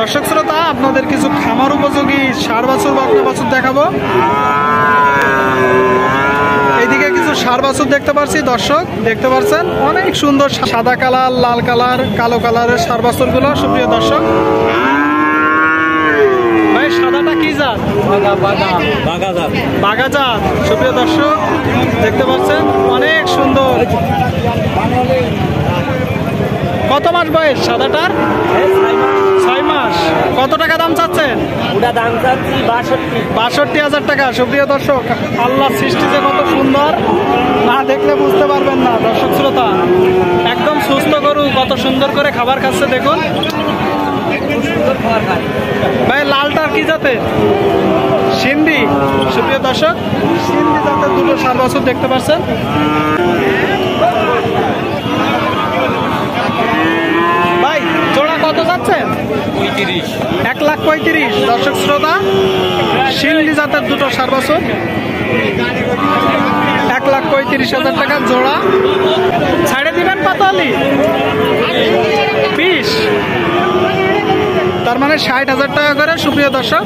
দর্শক শ্রোতা, আপনাদের কিছু খামার উপযোগী ষাঁড় বাছুর বকনা বাছুর দেখাবো। এইদিকে কিছু ষাঁড় বাছুর দেখতে পাচ্ছি। দর্শক দেখতে পাচ্ছেন অনেক সুন্দর সাদা কালার, লাল কালার, কালো কালারের ষাঁড় বাছুর গুলো। সুপ্রিয় দর্শক, ভাই সাদাটা কি জাত? বাঘা জাত। সুপ্রিয় দর্শক দেখতে পাচ্ছেন অনেক সুন্দর। কত মাস বয়স সাদাটার? 6 মাস। কত টাকা দাম চাচ্ছেন? ওটা দাম চাচ্ছি 62,000 টাকা। সুপ্রিয় দর্শক, আল্লাহ সৃষ্টি যে কত সুন্দর, না দেখলে বুঝতে পারবেন না। দর্শক শ্রোতা, একদম সুস্থ গরু, কত সুন্দর করে খাবার খাচ্ছে দেখুন। ভাই লালটার কি জাতের? সিন্ধি। সুপ্রিয় দর্শক, সিন্ধি জাতের দুটো ষাঁড় বাছুর দেখতে পাচ্ছেন। ভাই জোড়া কত যাচ্ছেন? 1,35,000। দর্শক শ্রোতা, সিন্ধি জাতের দুটো ষাঁড় বাছুর 1,35,000 টাকা জোড়া। ছাড়ে দিবেন কত হলি? 20। তার মানে 60,000 টাকা করে। সুপ্রিয় দর্শক,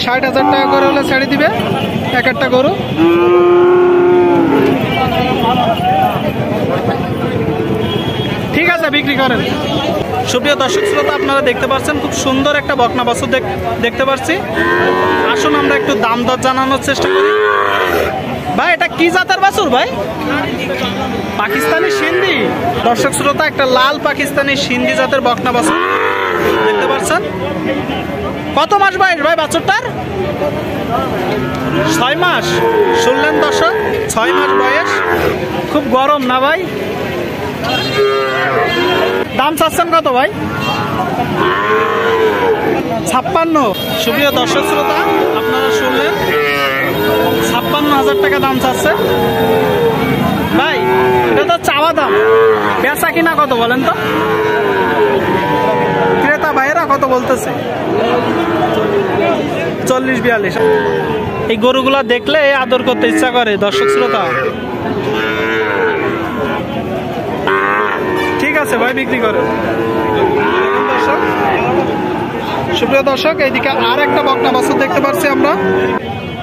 60,000 টাকা করে হলে ছেড়ে দিবে এক একটা গরু। ঠিক আছে, বিক্রি করেন। সুপ্রিয় দর্শক শ্রোতা, আপনারা দেখতে পাচ্ছেন খুব সুন্দর একটা বকনা বাছুর দেখতে পাচ্ছি। আসুন আমরা একটু দাম দর জানানোর চেষ্টা করি। ভাই এটা কি জাতের বাছুর ভাই? পাকিস্তানি সিন্ধি। দর্শক শ্রোতা, একটা লাল পাকিস্তানি সিন্ধি জাতের বকনা বাছুর দেখতে পাচ্ছেন। কত মাস বয়স ভাই বাছুরটার? 6 মাস। শুনলেন দর্শক, 6 মাস বয়স। খুব গরম না ভাই? দাম চাচ্ছেন কত ভাই? 56। সুপ্রিয় দর্শক শ্রোতা, আপনারা শুনলেন 56,000 টাকা দাম চাচ্ছে। ভাই এটা তো চাওয়া দাম, বেচা কিনা কত বলেন তো? ক্রেতা ভাইয়েরা কত বলতেছে? 40-42। এই গরুগুলা দেখলে আদর করতে ইচ্ছা করে দর্শক শ্রোতা। ঠিক আছে ভাই, বিক্রি করে। দর্শক, সুপ্রিয় দর্শক, এইদিকে আর একটা বকনা বাছুর দেখতে পাচ্ছি আমরা।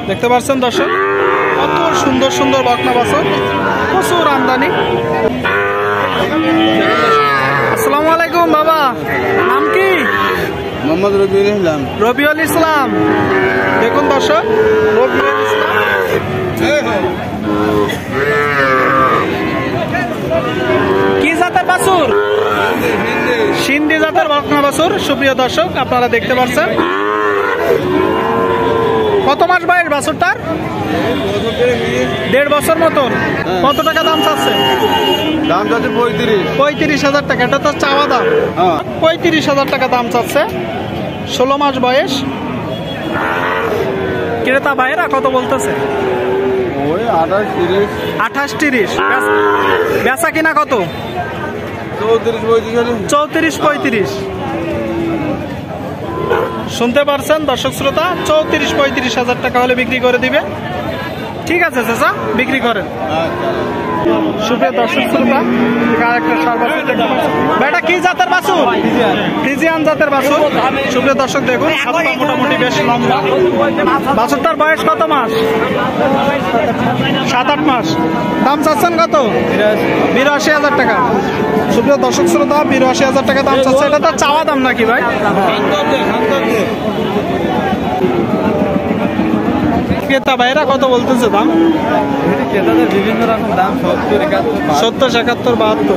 দেখতে পাচ্ছেন দর্শক, কত সুন্দর সুন্দর বকনা বাছুর, প্রচুর আমদানি। আসসালামু আলাইকুম বাবা, নাম কি? মোহাম্মদ রবিউল ইসলাম। রবিউল ইসলাম। দেখুন দর্শক, রবিউল ইসলাম। কি জাতের বাছুর? সিন্ধি জাতের বকনা বাছুর। সুপ্রিয় দর্শক, আপনারা দেখতে পাচ্ছেন। কত মাস বয়স বাছুরটার? 1.5 বছর মতন। কত টাকা দাম চাচ্ছে? দাম চাচ্ছে 35,000 টাকা। এটা তো চাওয়া দাম। 35,000 টাকা দাম চাচ্ছে। 16 মাস বয়স। ক্রেতা ভাইয়েরা কত বলতেছে? ওই 28-30। বেচা কিনা কত? 34-35। শুনতে পারছেন দর্শক শ্রোতা, 34-35,000 টাকা হলে বিক্রি করে দিবে। ঠিক আছে চাচা, বিক্রি করেন। সুপ্রিয় দর্শক শ্রোতা, একটা ষাঁড় বাছুর দেখতে পাচ্ছেন। এটা কি জাতের বাছুর? ফ্রিজিয়ান জাতের বাছুর। সুপ্রিয় দর্শক দেখুন, হাতটা মোটামুটি বেশ লম্বা। বাছুরটার বয়স কত মাস? 7-8 মাস। দাম চাচ্ছেন কত? 82,000 টাকা। সুপ্রিয় দর্শক শ্রোতা, 82,000 টাকা দাম চাচ্ছে। এটা তো চাওয়া দাম নাকি ভাই? ক্রেতা ভাইরা কত বলতেছে দাম? বিভিন্ন রকম দাম, 70, 71, 70, 71, 72।